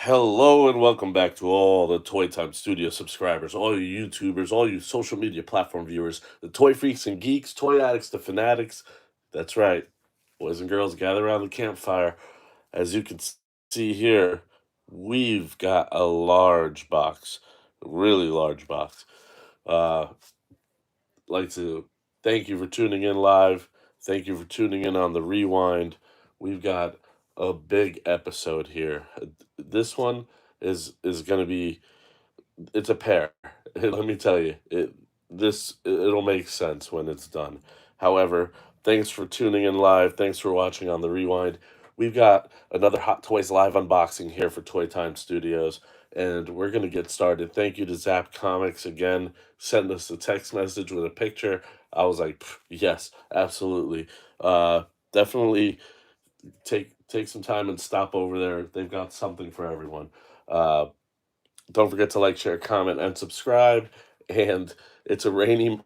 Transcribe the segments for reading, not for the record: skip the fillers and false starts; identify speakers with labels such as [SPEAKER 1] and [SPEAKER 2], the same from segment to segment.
[SPEAKER 1] Hello and welcome back to all the Time Studio subscribers, all you YouTubers, all you social media platform viewers, the toy freaks and geeks, toy addicts, the fanatics. That's right, boys and girls, gather around the campfire. As you can see here, we've got a large box, a really large box. Uh, like to thank you for tuning in live. Thank you for tuning in on the rewind. We've got a big episode here. This one is going to be it's a pair. Let me tell you, it'll make sense when it's done. However, thanks for tuning in live. Thanks for watching on the rewind. We've got another Hot Toys live unboxing here for Time Studios, and we're gonna get started. Thank you to Zap Comics again. Sent us a text message with a picture. I was like, yes, absolutely. Definitely take some time and stop over there. They've got something for everyone. Uh, don't forget to like, share, comment, and subscribe. And it's a rainy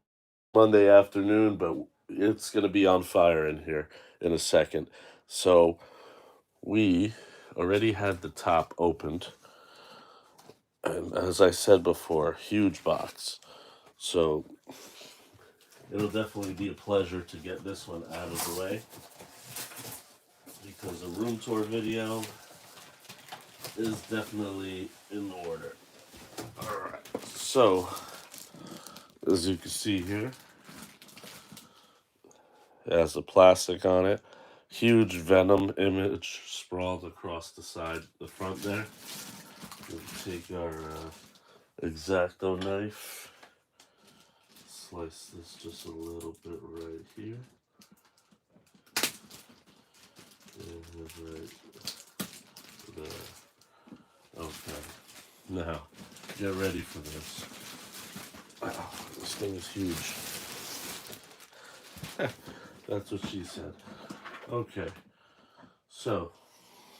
[SPEAKER 1] Monday afternoon, but it's going to be on fire in here in a second. So we already had the top opened. And as I said before, huge box. So it'll definitely be a pleasure to get this one out of the way because a room tour video is definitely in order. Alright, so as you can see here, it has the plastic on it. Huge Venom image sprawled across the front there. We'll take our X-Acto knife, slice this just a little bit right here. And right there. Okay. Now, get ready for this. Wow, this thing is huge. That's what she said. Okay. So,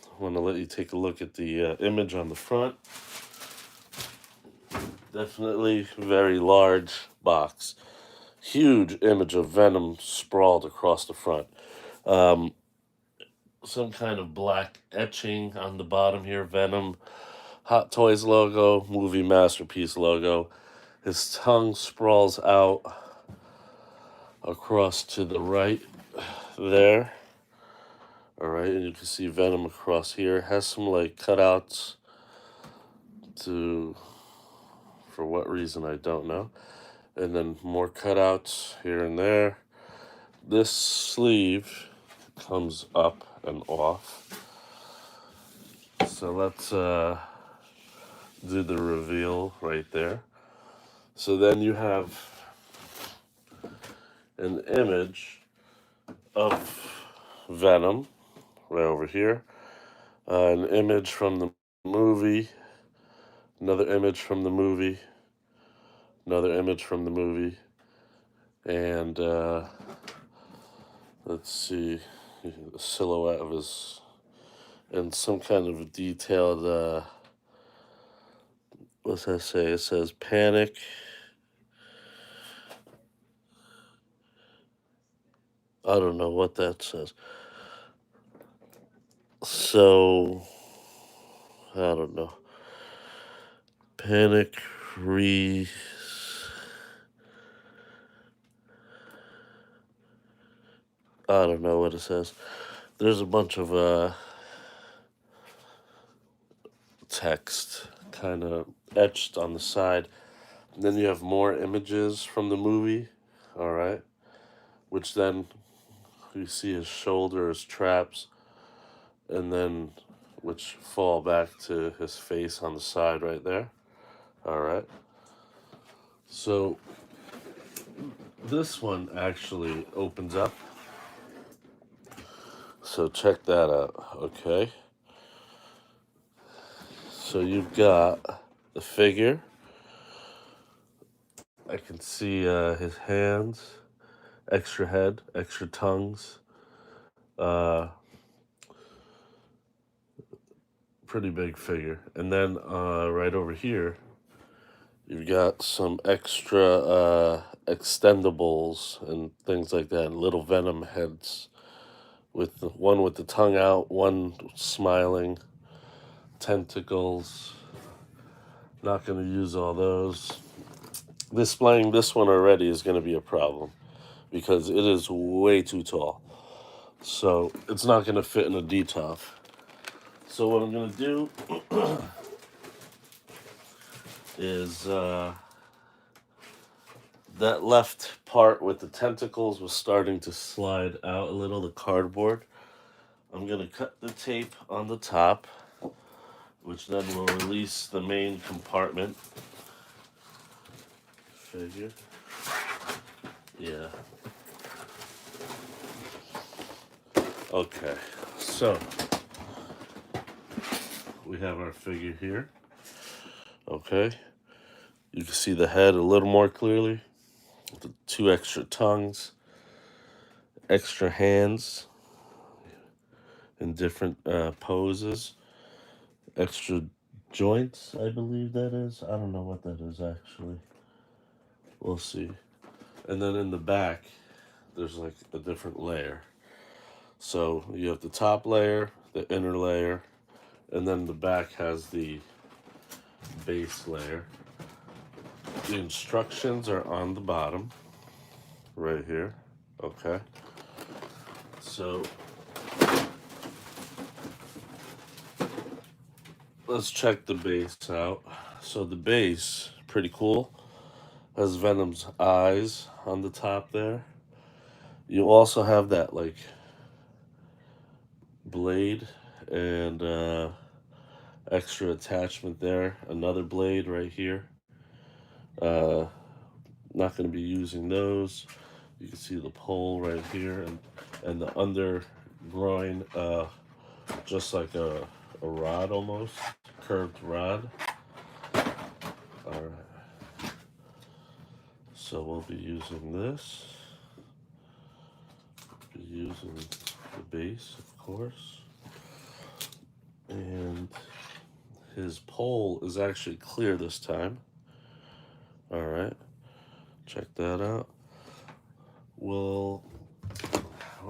[SPEAKER 1] I want to let you take a look at the image on the front. Definitely very large box. Huge image of Venom sprawled across the front. Um, some kind of black etching on the bottom here. Venom, Hot Toys logo, movie masterpiece logo. His tongue sprawls out across to the right there. All right, and you can see Venom across here. Has some like cutouts to, for what reason I don't know. And then more cutouts here and there. This sleeve comes up and off. So let's do the reveal right there. So then you have an image of Venom right over here. An image from the movie. Another image from the movie. Another image from the movie. And let's see, the silhouette of his, and some kind of a detailed, what's that say? It says panic. I don't know what that says. So, I don't know. Panic re. I don't know what it says. There's a bunch of text kind of etched on the side. And then you have more images from the movie, all right, which then you see his shoulder, his traps, and then which fall back to his face on the side right there, all right. So this one actually opens up. So check that out, okay? So you've got the figure. I can see his hands, extra head, extra tongues. Pretty big figure. And then right over here, you've got some extra extendables and things like that, and little Venom heads with one with the tongue out, one smiling. tentacles. Not going to use all those. Displaying this one already is going to be a problem because it is way too tall. So it's not going to fit in a DTOF. So what I'm going to do is that left part with the tentacles was starting to slide out a little, the cardboard. I'm going to cut the tape on the top, which then will release the main compartment. Figure. Yeah. Okay, so we have our figure here. Okay, you can see the head a little more clearly. The 2 extra tongues, extra hands in different poses, extra joints, I believe that is. I don't know what that is actually. We'll see. And then in the back, there's like a different layer. So you have the top layer, the inner layer, and then the back has the base layer. The instructions are on the bottom, right here. Okay. So let's check the base out. So the base, pretty cool. Has Venom's eyes on the top there. You also have that like blade and extra attachment there. Another blade right here. Not going to be using those. You can see the pole right here and the under groin, just like a rod almost, curved rod. All right. So we'll be using this. Be using the base, of course. And his pole is actually clear this time. All right. Check that out. We're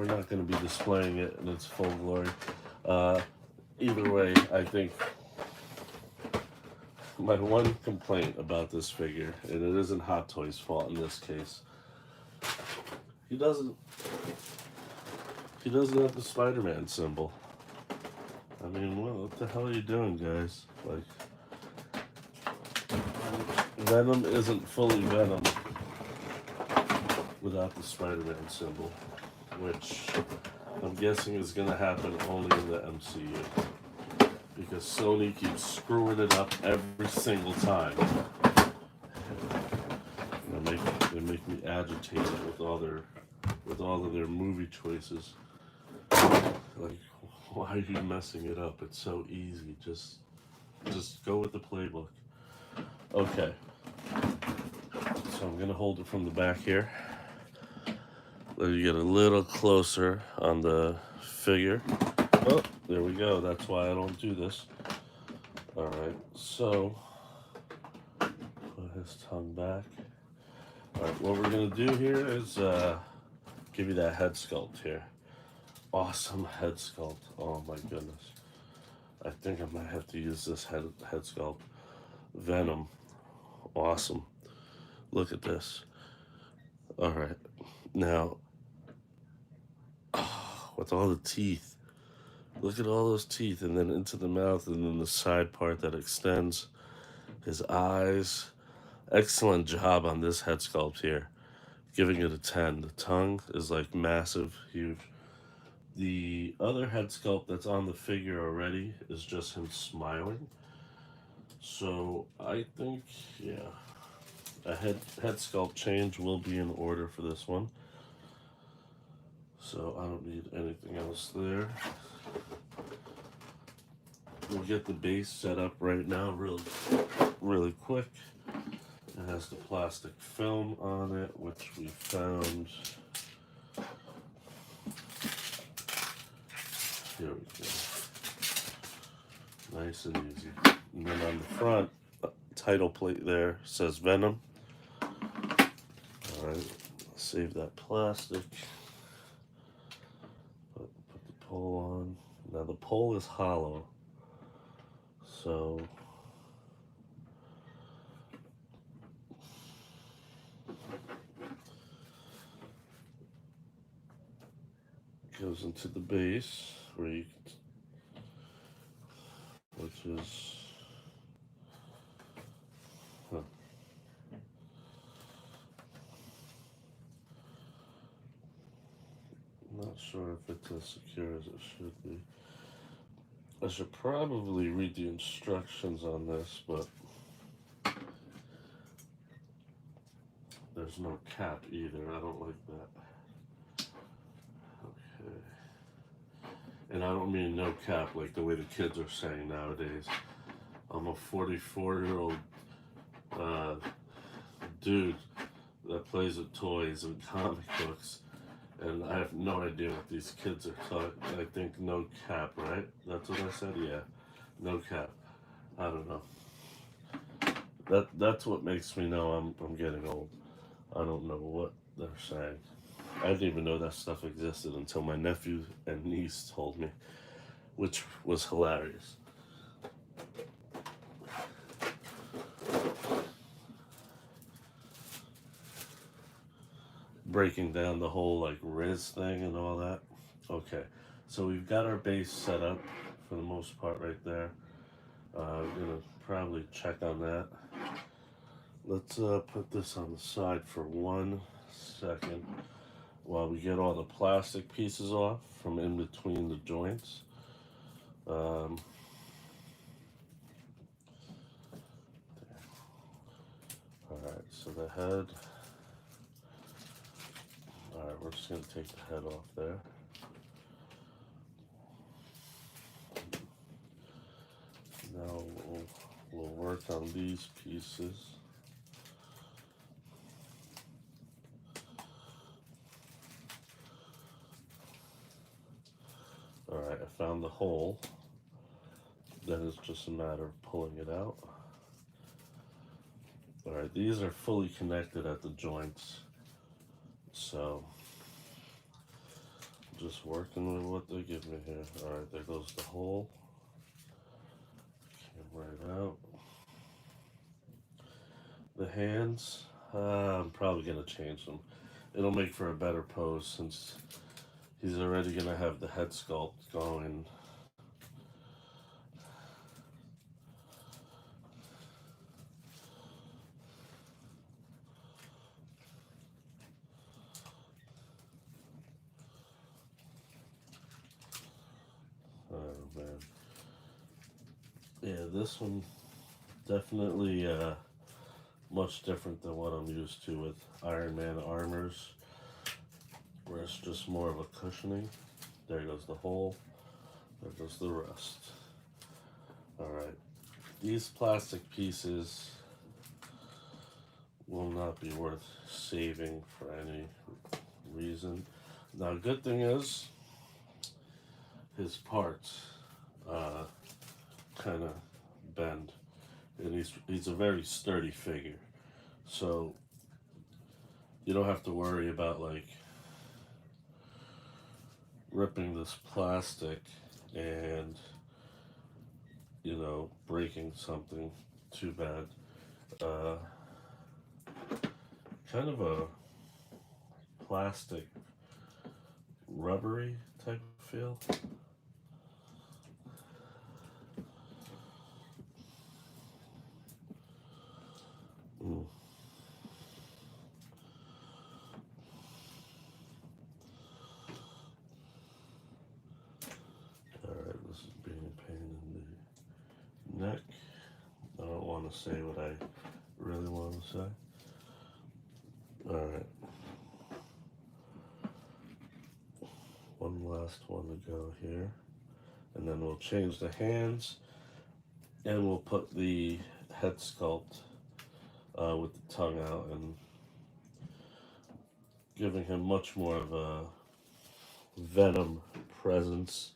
[SPEAKER 1] not going to be displaying it in its full glory. Either way, I think my one complaint about this figure, and it isn't Hot Toys' fault in this case, he doesn't have the Spider-Man symbol. I mean, well, what the hell are you doing, guys? Like, Venom isn't fully Venom without the Spider-Man symbol, which I'm guessing is going to happen only in the MCU. Because Sony keeps screwing it up every single time. And they make me agitated with all of their movie choices. Like, why are you messing it up? It's so easy. Just go with the playbook. Okay. So I'm gonna hold it from the back here. Let you get a little closer on the figure. Oh, there we go. That's why I don't do this. All right. So put his tongue back. All right. What we're gonna do here is give you that head sculpt here. Awesome head sculpt. Oh my goodness. I think I might have to use this head sculpt. Venom. Awesome. Look at this. All right. Now, with all the teeth. Look at all those teeth, and then into the mouth, and then the side part that extends. His eyes. Excellent job on this head sculpt here. Giving it a 10. The tongue is like massive, huge. The other head sculpt that's on the figure already is just him smiling. So I think, yeah, a head sculpt change will be in order for this one. So I don't need anything else there. We'll get the base set up right now really quick. It has the plastic film on it, which we found. Here we go. Nice and easy. And then on the front, title plate there says Venom. Alright, save that plastic. Put the pole on. Now the pole is hollow. So goes into the base, where you, which is, huh. Not sure if it's as secure as it should be. I should probably read the instructions on this, but there's no cap either. I don't like that. Okay. And I don't mean no cap like the way the kids are saying nowadays. I'm a 44-year-old dude that plays with toys and comic books, and I have no idea what these kids are talking. I think no cap, right? That's what I said. Yeah, no cap. I don't know. That's what makes me know I'm getting old. I don't know what they're saying. I didn't even know that stuff existed until my nephew and niece told me, which was hilarious. Breaking down the whole like Riz thing and all that. Okay, so we've got our base set up for the most part right there. We're gonna probably check on that. Let's put this on the side for 1 second while we get all the plastic pieces off from in between the joints. Alright, so the head. Alright, we're just going to take the head off there. Now we'll work on these pieces. Alright, I found the hole. Then it's just a matter of pulling it out. Alright, these are fully connected at the joints. So, just working with what they give me here. Alright, there goes the hole. Came right out. The hands, I'm probably going to change them. It'll make for a better pose since he's already going to have the head sculpt going. Oh man. Yeah, this one definitely much different than what I'm used to with Iron Man armors, where it's just more of a cushioning. There goes the hole. There goes the rest. Alright. These plastic pieces will not be worth saving for any reason. Now, good thing is, his parts kind of bend, and he's a very sturdy figure, so you don't have to worry about like ripping this plastic and breaking something too bad. Kind of a plastic rubbery type of feel. Alright, this is being a pain in the neck. I don't want to say what I really want to say. Alright. One last one to go here. And then we'll change the hands. And we'll put the head sculpt with the tongue out and giving him much more of a Venom presence.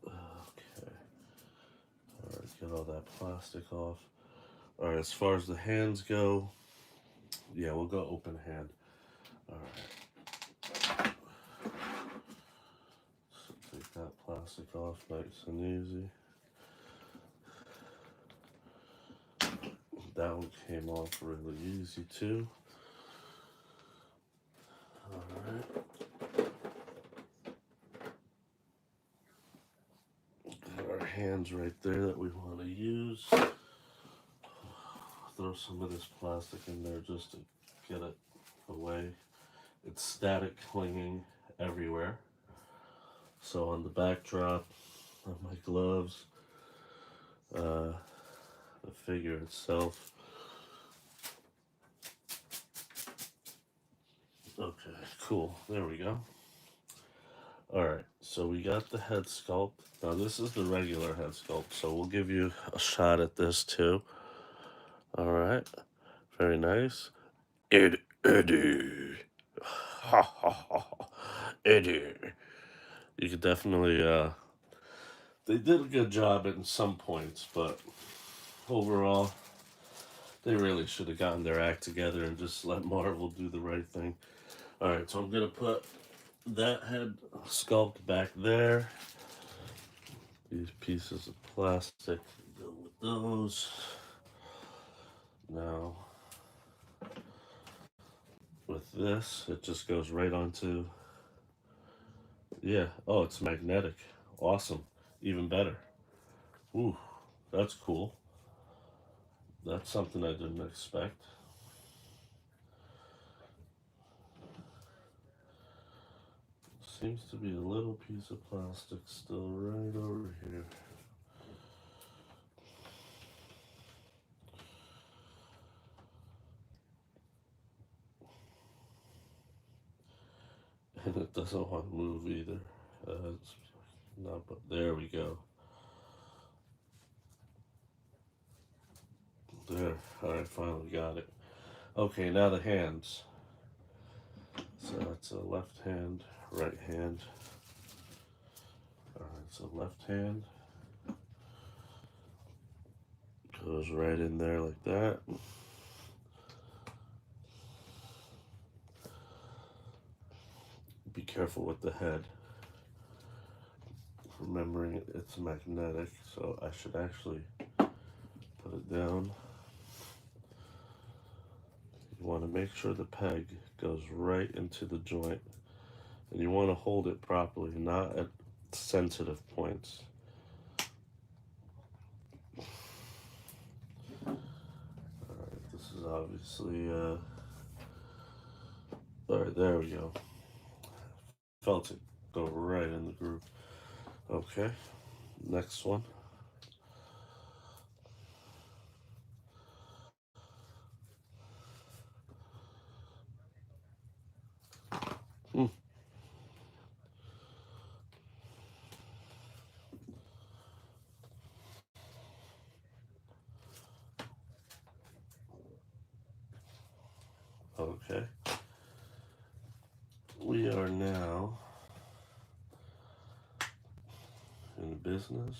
[SPEAKER 1] Okay. Alright, get all that plastic off. Alright, as far as the hands go, yeah, we'll go open hand. Alright. So take that plastic off nice and easy. That one came off really easy too. Alright. Got our hands right there that we want to use. Throw some of this plastic in there just to get it away. It's static clinging everywhere. So on the backdrop of my gloves, the figure itself. Okay, cool. There we go. Alright, so we got the head sculpt. Now this is the regular head sculpt, so we'll give you a shot at this too. Alright, very nice. Eddie. Ha ha ha. Eddie. You could definitely, they did a good job in some points, but overall, they really should have gotten their act together and just let Marvel do the right thing. Alright, so I'm going to put that head sculpt back there. These pieces of plastic go with those. Now, with this, it just goes right onto, yeah, oh, it's magnetic. Awesome. Even better. Ooh, that's cool. That's something I didn't expect. Seems to be a little piece of plastic still right over here. And it doesn't want to move either. It's not, but there we go. There. Alright, finally got it. Okay, now the hands. So that's a left hand, right hand. Alright, so left hand goes right in there like that. Be careful with the head. Remembering it's magnetic, so I should actually put it down. You want to make sure the peg goes right into the joint, and you want to hold it properly, not at sensitive points. Alright, this is obviously, alright, there we go. Felt it go right in the groove. Okay, next one. Okay. We are now in business,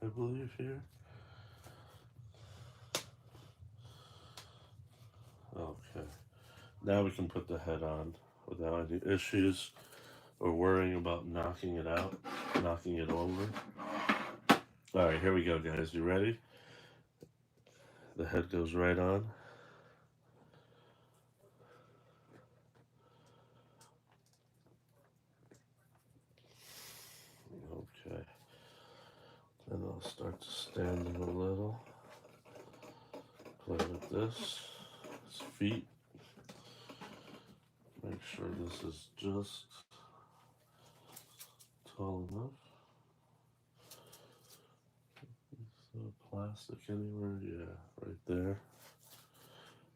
[SPEAKER 1] I believe, here. Okay. Now we can put the head on without any issues or worrying about knocking it out, knocking it over. Alright, here we go, guys. You ready? The head goes right on. Okay. Then I'll start to stand him a little. Play with this. His feet. Make sure this is just tall enough. Is there plastic anywhere? Yeah, right there.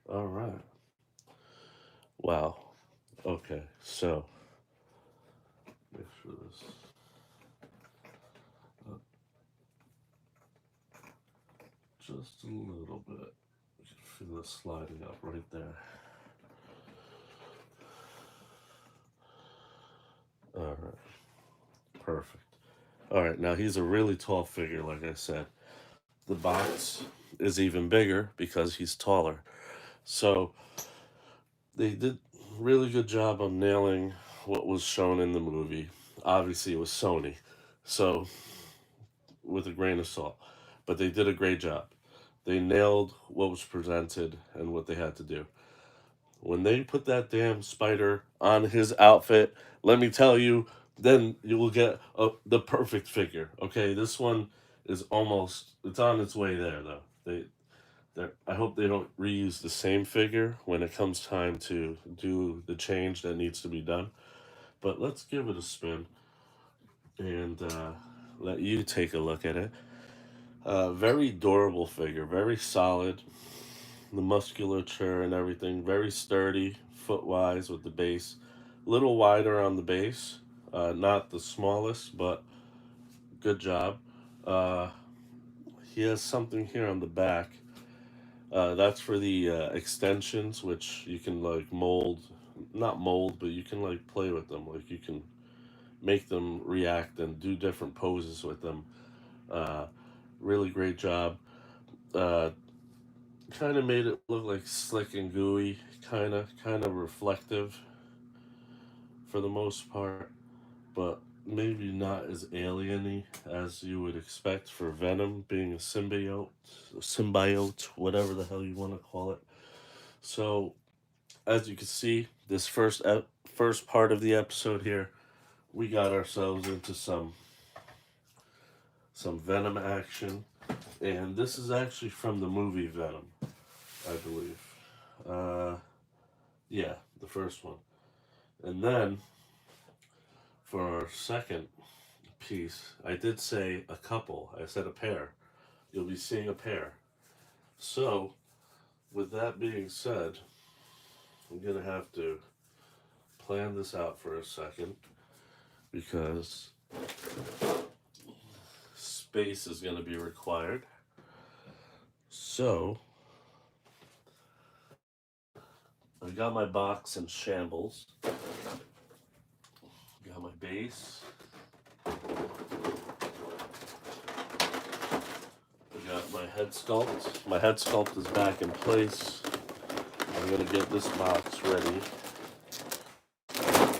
[SPEAKER 1] Alright. Wow. Okay, so make sure this up just a little bit. You can feel it sliding up right there. Alright. Perfect. Alright, now he's a really tall figure, like I said. The box is even bigger because he's taller. So they did a really good job on nailing what was shown in the movie. Obviously, it was Sony, so with a grain of salt, but they did a great job. They nailed what was presented and what they had to do. When they put that damn spider on his outfit, let me tell you, then you will get the perfect figure. Okay, this one is almost, it's on its way there though. I hope they don't reuse the same figure when it comes time to do the change that needs to be done. But let's give it a spin and let you take a look at it. Very durable figure, very solid. The musculature and everything, very sturdy, foot wise with the base. A little wider on the base, not the smallest, but good job. Uh, he has something here on the back. That's for the extensions, which you can like mold, not mold, but you can like play with them. Like you can make them react and do different poses with them. Uh, really great job. Uh, kind of made it look like slick and gooey, kind of reflective for the most part, but maybe not as alieny as you would expect for Venom being a symbiote, whatever the hell you want to call it. So as you can see, this first part of the episode here, we got ourselves into some Venom action, and this is actually from the movie Venom, I believe. Uh, yeah, the first one. And then for our second piece, I did say a couple. I said a pair. You'll be seeing a pair. So, with that being said, I'm gonna have to plan this out for a second because space is gonna be required. So, I got my box in shambles. Got my base. I got my head sculpt. My head sculpt is back in place. I'm gonna get this box ready.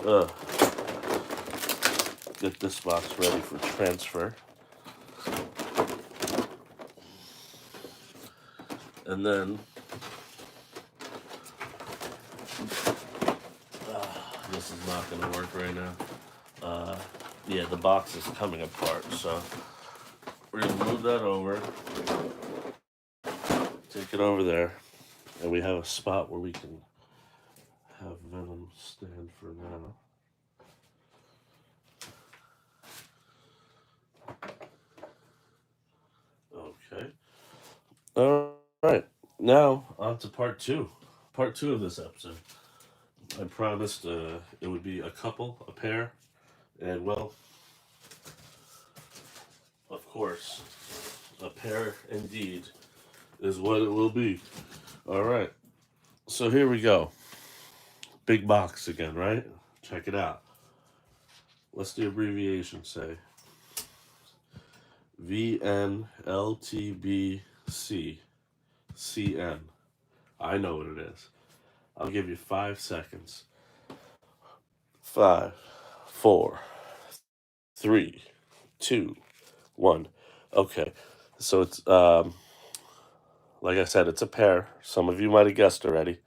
[SPEAKER 1] Ugh. Get this box ready for transfer. And then this is not going to work right now. Yeah, the box is coming apart, so we're going to move that over, take it over there, and we have a spot where we can have Venom stand for now. Okay. All right. Now, on to part two. Part two of this episode. I promised it would be a couple, a pair, and well, of course, a pair indeed is what it will be. All right. So here we go. Big box again, right? Check it out. What's the abbreviation say? VNLTBC CN. I know what it is. I'll give you 5 seconds. 5, 4, 3, 2, 1. Okay. So it's like I said, it's a pair. Some of you might have guessed already.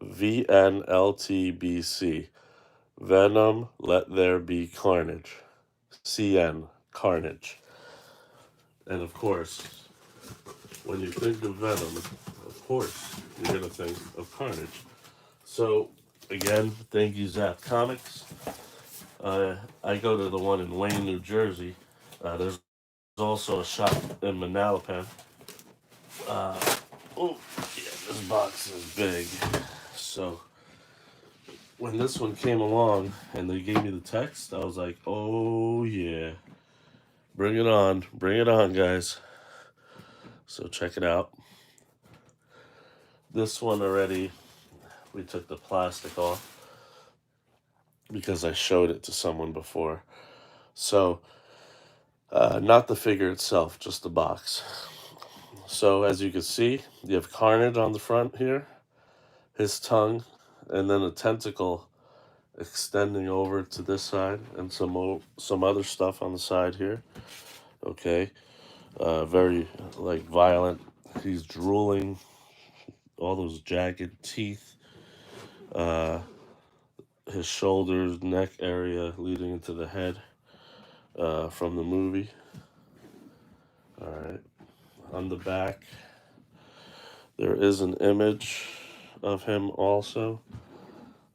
[SPEAKER 1] VNLTBC. Venom, let there be carnage. CN, Carnage. And of course, when you think of Venom, of course, you're going to think of Carnage. So, again, thank you, Zap Comics. I go to the one in Wayne, New Jersey. There's also a shop in Manalapan. Oh, yeah, this box is big. So, when this one came along and they gave me the text, I was like, oh, yeah. Bring it on, guys. So check it out. This one already, we took the plastic off because I showed it to someone before. So, not the figure itself, just the box. So as you can see, you have Carnage on the front here, his tongue, and then a tentacle extending over to this side, and some other stuff on the side here. Okay, very like violent, He's drooling, all those jagged teeth, uh, his shoulders, neck area leading into the head from the movie. All right. On the back, there is an image of him also.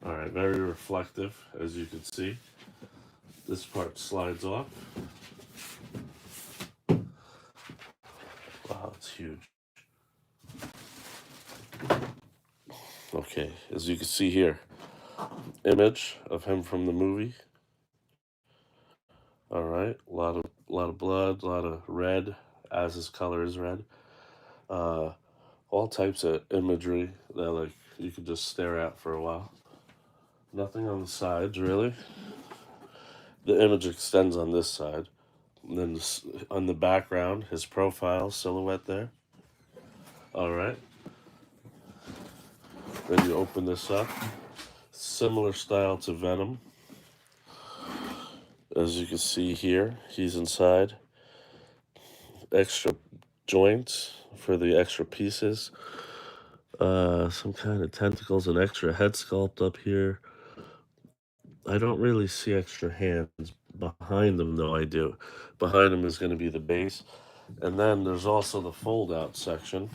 [SPEAKER 1] All right, very reflective, as you can see. This part slides off. Wow, it's huge. Okay, as you can see here, image of him from the movie. All right, a lot of blood, a lot of red, as his color is red. Uh, all types of imagery that like you could just stare at for a while. Nothing on the sides really. The image extends on this side. And then on the background, his profile silhouette there. All right. Then you open this up. Similar style to Venom. As you can see here, he's inside. Extra joints for the extra pieces. Some kind of tentacles, an extra head sculpt up here. I don't really see extra hands. Behind them, though, I do. Behind him is going to be the base. And then there's also the fold out section,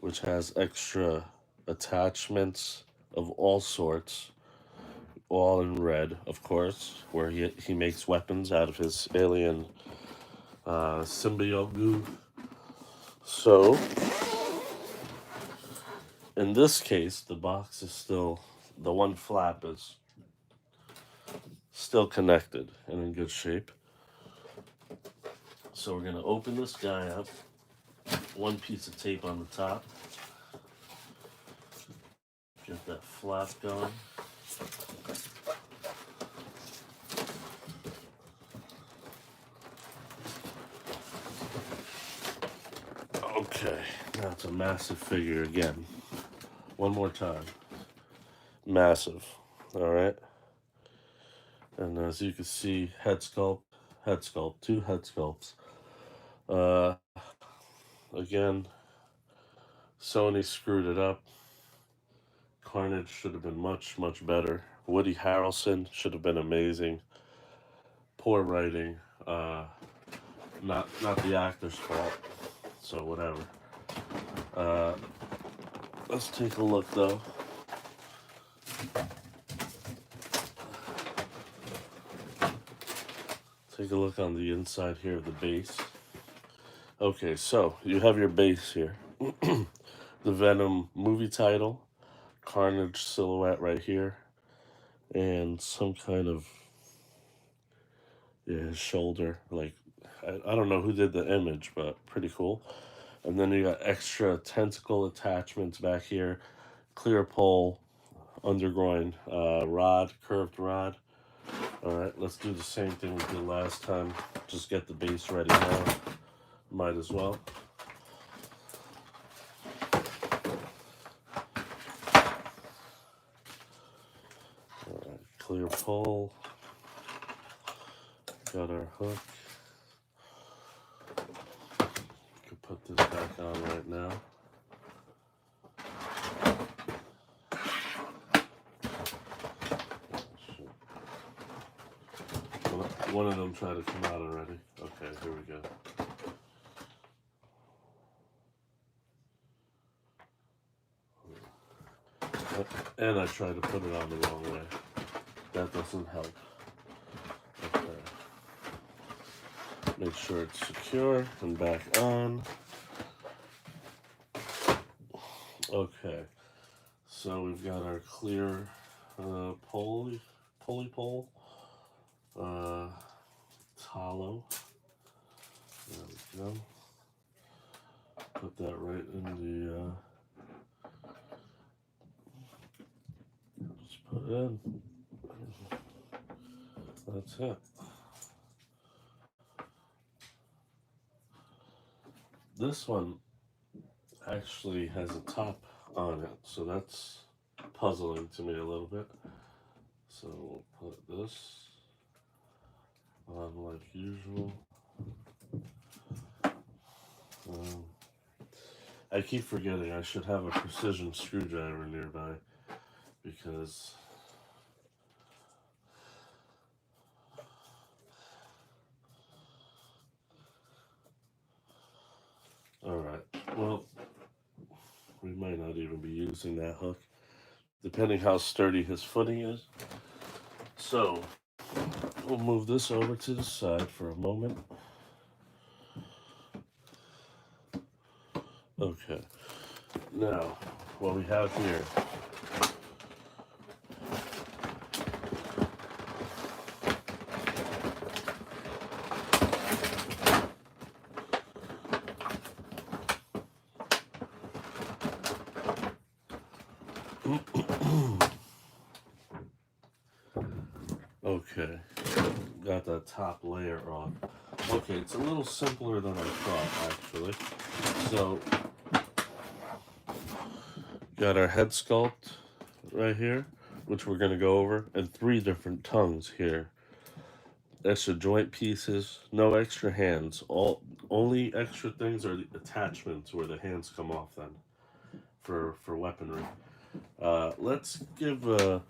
[SPEAKER 1] which has extra attachments of all sorts, all in red, of course, where he makes weapons out of his alien symbiote goo. So, in this case, the box is still, the one flap is still connected and in good shape. So we're going to open this guy up. One piece of tape on the top. Get that flap going. Okay, now it's a massive figure again. One more time. Massive. All right. And as you can see, head sculpt, two head sculpts. Uh, again, Sony screwed it up. Carnage should have been much, much better. Woody Harrelson should have been amazing. Poor writing. Not the actor's fault. So whatever. Let's take a look though. Take a look on the inside here of the base. Okay, so you have your base here. The Venom movie title, Carnage silhouette right here, and some kind of his shoulder. Like I don't know who did the image, but pretty cool. And then you got extra tentacle attachments back here, clear pole, undergroin, rod, curved rod. All right, let's do the same thing we did last time. Just get the base ready now. Might as well. All right, clear pole. Got our hook. Can put this back on right now. One of them tried to come out already. Okay, here we go. And I tried to put it on the wrong way. That doesn't help. Okay. Make sure it's secure and back on. Okay. So we've got our clear pulley pole. Hollow. There we go. Put that right in the. Just put it in. That's it. This one actually has a top on it, so that's puzzling to me a little bit. So we'll put this on like usual. I keep forgetting I should have a precision screwdriver nearby because alright, well, we might not even be using that hook, depending how sturdy his footing is. So, we'll move this over to the side for a moment. Okay, now, what we have here, okay, got that top layer off. Okay, it's a little simpler than I thought, actually. So, got our head sculpt right here, which we're going to go over, and 3 different tongues here. Extra joint pieces, no extra hands. Only extra things are the attachments where the hands come off then for weaponry. Let's give let's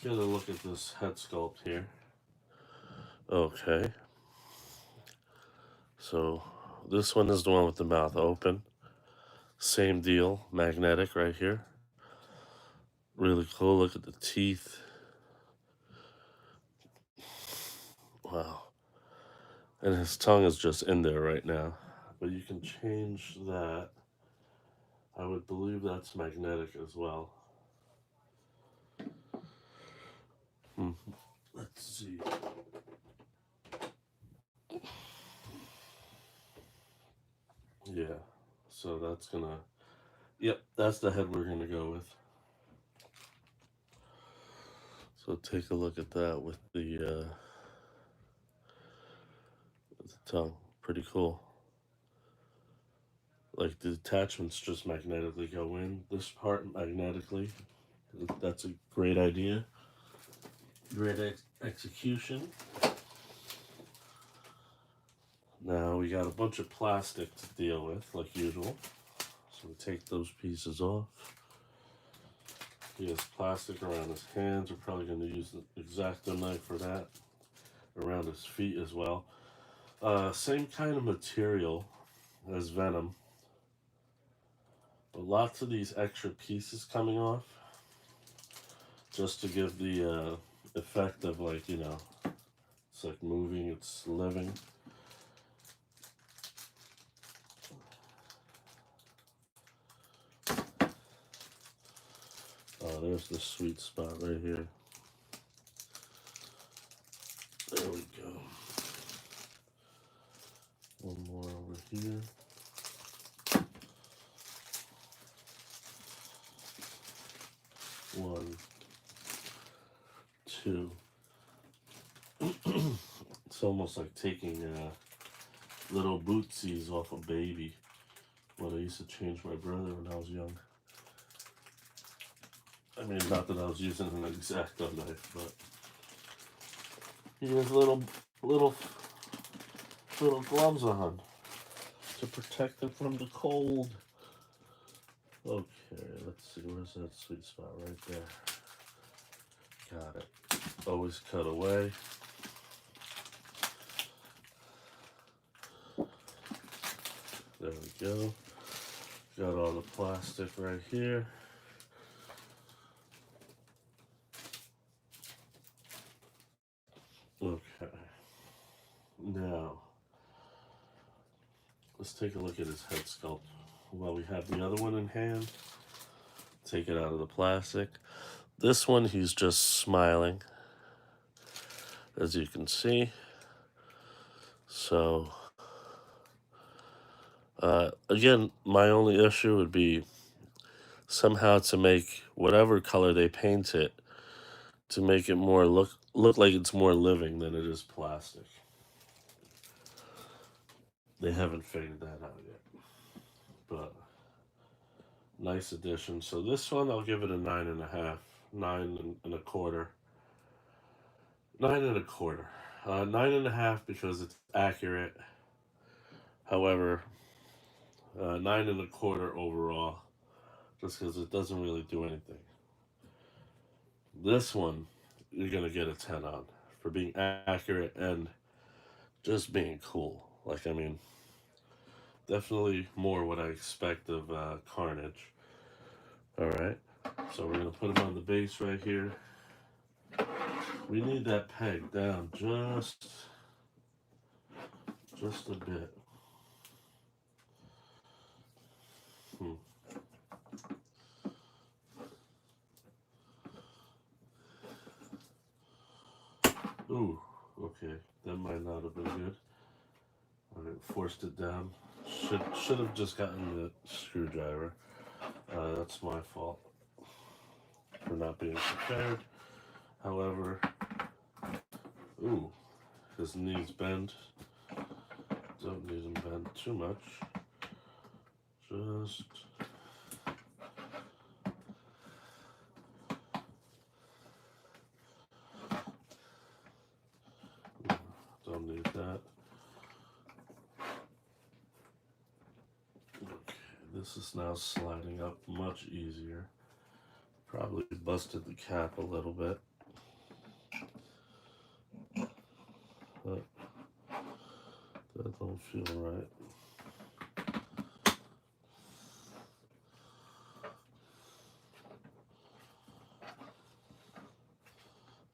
[SPEAKER 1] get a look at this head sculpt here. Okay. So this one is the one with the mouth open. Same deal, magnetic right here. Really cool. Look at the teeth. Wow. And his tongue is just in there right now. But you can change that. I would believe that's magnetic as well. Let's see. Yeah. So that's gonna... Yep, that's the head we're gonna go with. So take a look at that with the tongue. Pretty cool. Like the attachments just magnetically go in. This part magnetically. That's a great idea. Great execution. Now we got a bunch of plastic to deal with, like usual. So we take those pieces off. He has plastic around his hands. We're probably going to use the X-Acto knife for that. Around his feet as well. Same kind of material as Venom. But lots of these extra pieces coming off. Just to give the effect of like, you know, it's like moving, it's living. Oh, there's the sweet spot right here. There we go. One more over here. One, two. It's almost like taking little bootsies off a baby. What I used to change my brother when I was young. I mean, not that I was using an X-Acto knife, but he has little gloves on to protect him from the cold. Okay, let's see, where's that sweet spot? Right there. Got it. Always cut away. There we go. Got all the plastic right here. Okay. Now, let's take a look at his head sculpt. While we have the other one in hand, take it out of the plastic. This one, he's just smiling, as you can see. So, again, my only issue would be somehow to make whatever color they paint it, to make it more look like it's more living than it is plastic. They haven't figured that out yet, but nice addition. So this one, I'll give it a 9.5, 9 and a quarter, 9 and a quarter. 9.5 because it's accurate. However, 9.25 overall, just because it doesn't really do anything. This one, you're gonna get a 10 on for being accurate and just being cool. Like, I mean, definitely more what I expect of Carnage. All right, so we're gonna put him on the base right here. We need that peg down just a bit. Hmm. Ooh, okay, that might not have been good. I forced it down. Should have just gotten the screwdriver. That's my fault for not being prepared. However, ooh, his knees bend. Don't need him bend too much. Just don't need that. Okay, this is now sliding up much easier. Probably busted the cap a little bit. But that don't feel right.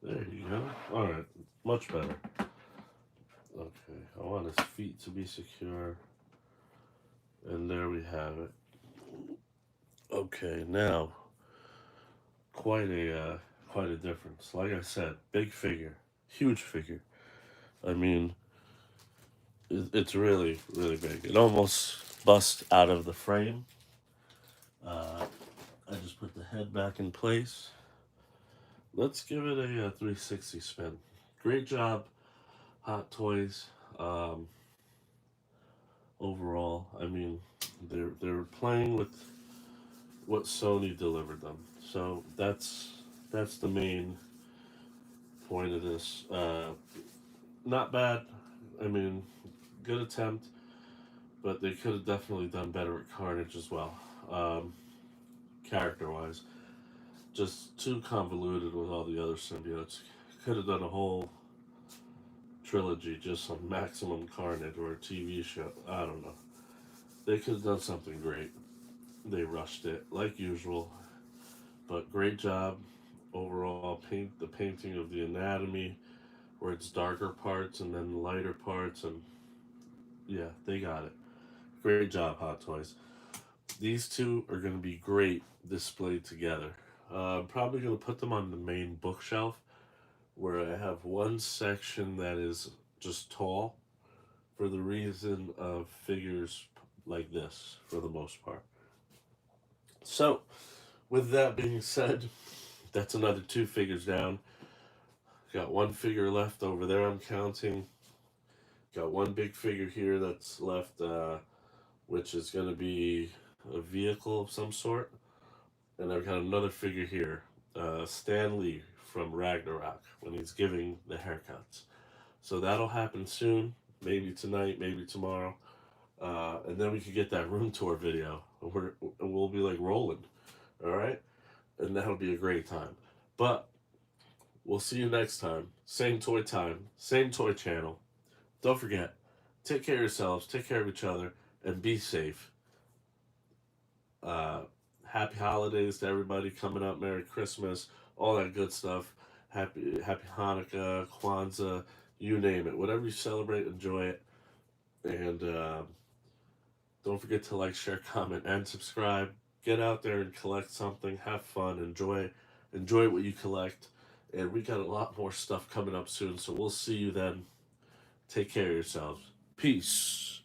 [SPEAKER 1] There you go. Alright, much better. Okay, I want his feet to be secure. And there we have it. Okay, now quite a difference. Like I said, big figure, huge figure. I mean, it's really big. It almost busts out of the frame. Uh, I just put the head back in place. Let's give it a 360 spin. Great job, Hot Toys. Um, Overall, I mean, they're playing with what Sony delivered them. So that's the main point of this. Not bad. I mean, good attempt, but they could have definitely done better at Carnage as well. Character wise, just too convoluted with all the other symbiotes. Could have done a whole trilogy just on Maximum Carnage or a TV show. I don't know. They could have done something great. They rushed it like usual, but great job overall. The painting of the anatomy, where it's darker parts and then lighter parts, and yeah, they got it. Great job, Hot Toys. These two are going to be great displayed together. I'm probably going to put them on the main bookshelf where I have one section that is just tall for the reason of figures like this for the most part. So, with that being said, that's another two figures down. Got one figure left over there, I'm counting. Got one big figure here that's left, which is going to be a vehicle of some sort. And I've got another figure here, Stan Lee from Ragnarok, when he's giving the haircuts. So that'll happen soon, maybe tonight, maybe tomorrow. And then we could get that room tour video. And we'll be like rolling, all right? And that'll be a great time. But we'll see you next time. Same toy time, same toy channel. Don't forget, take care of yourselves, take care of each other, and be safe. Uh, Happy holidays to everybody coming up. Merry Christmas, all that good stuff. Happy Hanukkah, Kwanzaa, you name it. Whatever you celebrate, enjoy it. And don't forget to like, share, comment, and subscribe. Get out there and collect something. Have fun. Enjoy what you collect. And we got a lot more stuff coming up soon. So we'll see you then. Take care of yourselves. Peace.